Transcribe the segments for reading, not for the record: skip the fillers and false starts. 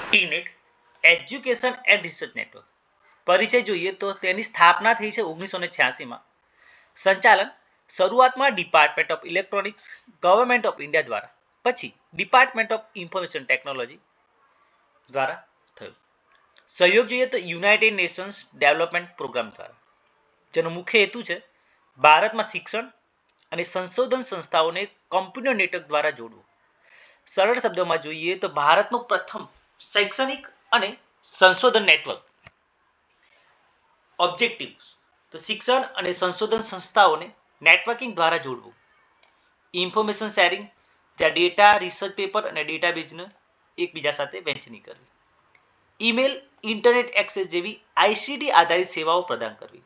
ટીનેટ education and research network પરિચય જોઈએ તો તેની સ્થાપના થઈ છે 1986માં. સંચાલન શરૂઆતમાં department of electronics government of India દ્વારા, પછી ડિપાર્ટમેન્ટ ઓફ ઇન્ફોર્મેશન ટેકનોલોજી દ્વારા થયું. સહયોગ જોઈએ તો યુનાઇટેડ નેશન્સ ડેવલપમેન્ટ પ્રોગ્રામ દ્વારા, જેનો મુખ્ય હેતુ છે ભારતમાં શિક્ષણ અને સંશોધન સંસ્થાઓને કમ્પ્યુટર નેટવર્ક દ્વારા જોડવું. સરળ શબ્દોમાં જોઈએ તો ભારતનું પ્રથમ શૈક્ષણિક અને સંશોધન નેટવર્ક. ઓબ્જેક્ટિવ્સ તો શિક્ષણ અને સંશોધન સંસ્થાઓને નેટવર્કિંગ દ્વારા જોડવું. ઇન્ફોર્મેશન શેરિંગ, જ્યાં ડેટા, રિસર્ચ પેપર અને ડેટાબેઝને એકબીજા સાથે વહેંચણી કરવી. ઈમેલ, ઇન્ટરનેટ એક્સેસ જેવી આઈસીટી આધારિત સેવાઓ પ્રદાન કરવી.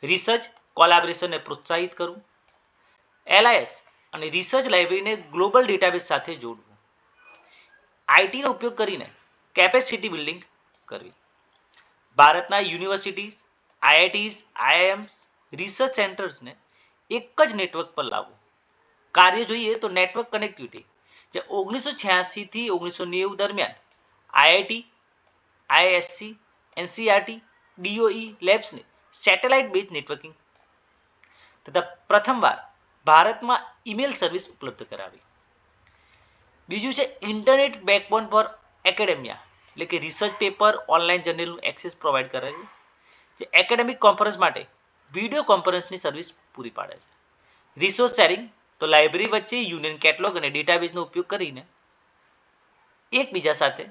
રિસર્ચ કોલાબોરેશનને પ્રોત્સાહિત કરવું. એલઆઈએસ અને રિસર્ચ લાઇબ્રેરીને ગ્લોબલ ડેટાબેઝ સાથે જોડવું. આઈટીનો ઉપયોગ કરીને કેપેસિટી બિલ્ડિંગ કરવી. ભારતના યુનિવર્સિટીઝ, આઈઆઈટીઝ, આઈઆઈએમ્સ, રિસર્ચ સેન્ટર્સને એક જ નેટવર્ક પર લાવવું. કાર્ય જોઈએ તો નેટવર્ક કનેક્ટિવિટી, જે 1986 થી 1990 દરમિયાન આઈઆઈટી, આઈએસસી, એનસીઆરટી, ડીઓઈ લેબ્સને સેટેલાઇટ બેઝ નેટવર્કિંગ તથા પ્રથમવાર ભારતમાં ઈમેલ સર્વિસ ઉપલબ્ધ કરાવી. બીજું છે ઇન્ટરનેટ બેકબોન ફોર એકેડેમિયા, એટલે કે રિસર્ચ પેપર, ઓનલાઈન જર્નલનું એક્સેસ પ્રોવાઈડ કરે છે, જે એકેડેમિક કોન્ફરન્સ માટે વિડીયો કોન્ફરન્સની સર્વિસ પૂરી પાડે છે. રિસોર્સ શેરિંગ તો લાઇબ્રેરી વચ્ચે યુનિયન કેટલોગ અને ડેટાબેઝનો ઉપયોગ કરીને એકબીજા સાથે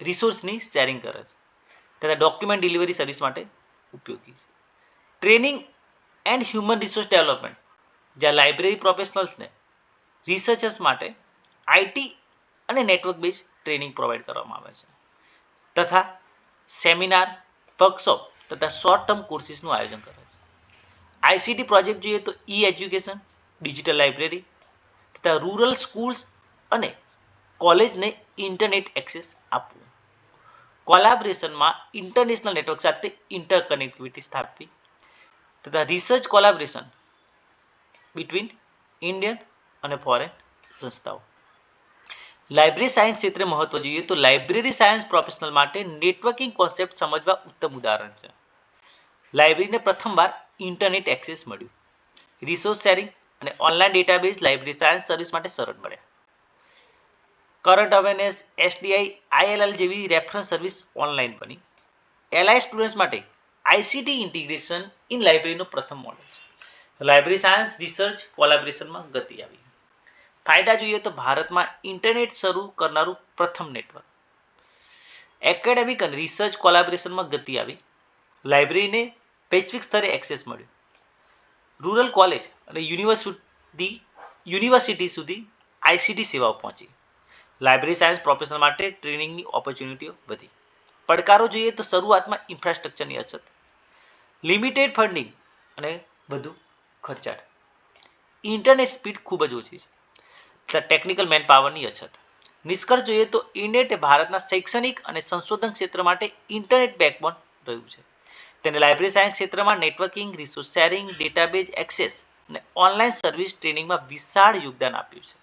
રિસોર્સની શેરિંગ કરે છે તથા ડોક્યુમેન્ટ ડિલિવરી સર્વિસ માટે ઉપયોગી છે. Training and human resource development, જ્યાં લાઇબ્રેરી પ્રોફેશનલ્સને રિસર્ચર્સ માટે આઈટી અને નેટવર્ક બેઝ ટ્રેનિંગ પ્રોવાઈડ કરવામાં આવે છે તથા સેમિનાર, વર્કશોપ તથા શોર્ટ ટર્મ કોર્સિસનું આયોજન કરે છે. આઈસીટી પ્રોજેક્ટ જોઈએ તો ઈ એજ્યુકેશન, ડિજિટલ લાઇબ્રેરી તથા રૂરલ સ્કૂલ્સ અને કોલેજને ઇન્ટરનેટ એક્સેસ આપવું. કોલાબોરેશનમાં ઇન્ટરનેશનલ નેટવર્ક સાથે ઇન્ટરકનેક્ટિવિટી સ્થાપવી તથા રિસર્ચ કોલાબોરેશન બિટવીન ઇન્ડિયન અને ફોરેન સંસ્થાઓ. લાઇબ્રેરી સાયન્સ ક્ષેત્રે મહત્વ જોઈએ તો લાઇબ્રેરી સાયન્સ પ્રોફેશનલ માટે નેટવર્કિંગ કોન્સેપ્ટ સમજવા ઉત્તમ ઉદાહરણ છે. લાઇબ્રેરીને પ્રથમવાર ઇન્ટરનેટ એક્સેસ મળ્યું. રિસોર્સ શેરિંગ અને online database library science service માટે સરળ બન્યા. કરંટ અવેરનેસ, એસડીઆઈ, આઈએલએલ જેવી રેફરન્સ સર્વિસ ઓનલાઈન બની. એલઆઈ સ્ટુડન્ટ્સ માટે આઈસીટી ઇન્ટિગ્રેશન ઇન લાઇબ્રેરીનો પ્રથમ મોડલ છે. લાઇબ્રેરી સાયન્સ રિસર્ચ કોલાબોરેશનમાં ગતિ આવી. ફાયદા જોઈએ તો ભારતમાં ઇન્ટરનેટ શરૂ કરનારું પ્રથમ નેટવર્ક. એકેડેમિક અને રિસર્ચ કોલાબોરેશનમાં ગતિ આવી. લાઇબ્રેરીને વૈશ્વિક સ્તરે એક્સેસ મળ્યો. રૂરલ કોલેજ અને યુનિવર્સિટી સુધી આઈસીટી સેવાઓ પહોંચી. લાઇબ્રેરી સાયન્સ પ્રોફેશનલ માટે ટ્રેનિંગની ઓપોર્ચ્યુનિટીઓ વધી. પડકારો જોઈએ તો શરૂઆતમાં ઇન્ફ્રાસ્ટ્રક્ચરની અછત, લિમિટેડ ફંડિંગ અને વધુ ખર્ચાળ. ઇન્ટરનેટ સ્પીડ ખૂબ જ ઓછી છે, ટેકનિકલ મેન પાવરની અછત. નિષ્કર્ષ જોઈએ તો ઇન્ટરનેટ ભારતના શૈક્ષણિક અને સંશોધન ક્ષેત્ર માટે ઇન્ટરનેટ બેકબોન રહ્યું છે. તેને લાઇબ્રેરી સાયન્સ ક્ષેત્રમાં networking, resource sharing, database access અને ઓનલાઈન સર્વિસ ટ્રેનિંગમાં વિશાળ યોગદાન આપ્યું છે.